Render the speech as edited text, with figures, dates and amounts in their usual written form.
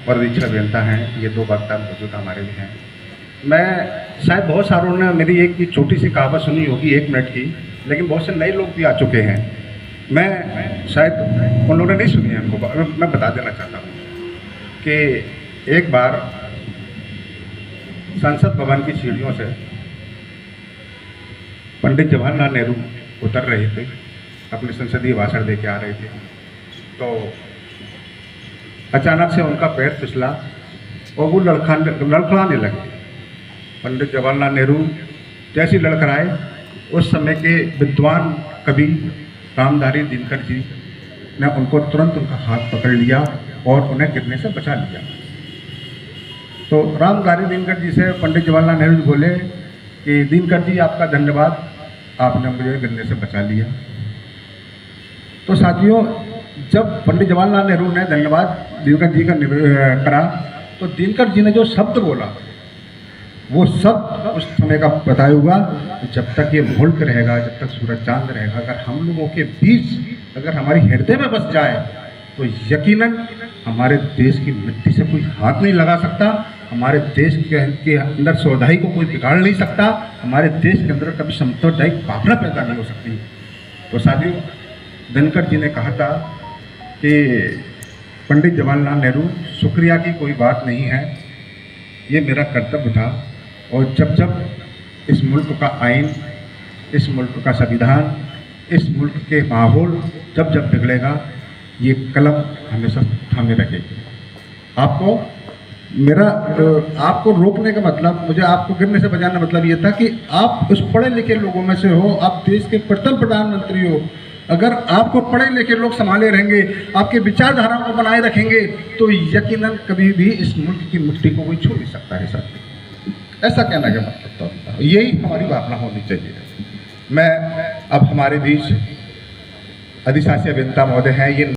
और दीक्षा अभियंता हैं, ये दो वक्ता मौजूद हमारे भी हैं। मैं शायद बहुत सारों ने मेरी एक की छोटी सी कहावत सुनी होगी 1 मिनट की, लेकिन बहुत से नए लोग भी आ चुके हैं। मैं शायद उन लोगों ने नहीं सुनी है, उनको मैं बता देना चाहता हूँ कि एक बार संसद भवन की सीढ़ियों से पंडित जवाहरलाल नेहरू उतर रहे थे, अपने संसदीय भाषण दे के आ रहे थे, तो अचानक से उनका पैर फिसला और वो लड़खड़ाने लगे। पंडित जवाहरलाल नेहरू जैसे लड़खड़ाए, उस समय के विद्वान कवि रामधारी दिनकर जी ने उनको तुरंत उनका हाथ पकड़ लिया और उन्हें गिरने से बचा लिया। तो रामधारी दिनकर जी से पंडित जवाहरलाल नेहरू जी बोले कि दिनकर जी आपका धन्यवाद, आपने मुझे गिरने से बचा लिया। तो साथियों, जब पंडित जवाहरलाल नेहरू ने धन्यवाद दिनकर जी का करा, तो दिनकर जी ने जो शब्द बोला, वो शब्द उस समय का बताया हुआ, जब तक ये मुल्क रहेगा, जब तक सूरज चांद रहेगा, अगर हम लोगों के बीच अगर हमारी हृदय में बस जाए तो यकीनन हमारे देश की मिट्टी से कोई हाथ नहीं लगा सकता, हमारे देश के अंदर सौदाई को कोई बिगाड़ नहीं सकता, हमारे देश के अंदर कभी सांप्रदायिक भावना पैदा नहीं हो सकती। तो साथियों, दिनकर जी ने कहा था कि पंडित जवाहरलाल नेहरू, शुक्रिया की कोई बात नहीं है, ये मेरा कर्तव्य था। और जब जब इस मुल्क का आइन, इस मुल्क का संविधान, इस मुल्क के माहौल जब जब बिगड़ेगा, ये कलम हमेशा थामे रखेगी। आपको रोकने का मतलब, मुझे आपको गिरने से बचाने का मतलब ये था कि आप उस पढ़े लिखे लोगों में से हो, आप देश के प्रथम प्रधानमंत्री हो। अगर आपको पढ़े लिखे लोग संभाले रहेंगे, आपके विचारधारा को बनाए रखेंगे, तो यकीनन कभी भी इस मुल्क की मिट्टी को कोई छू नहीं सकता है। सर, ऐसा कहना का मतलब तो यही हमारी भावना होनी चाहिए। मैं अब हमारे बीच अधिशासी अभियंता महोदय हैं, ये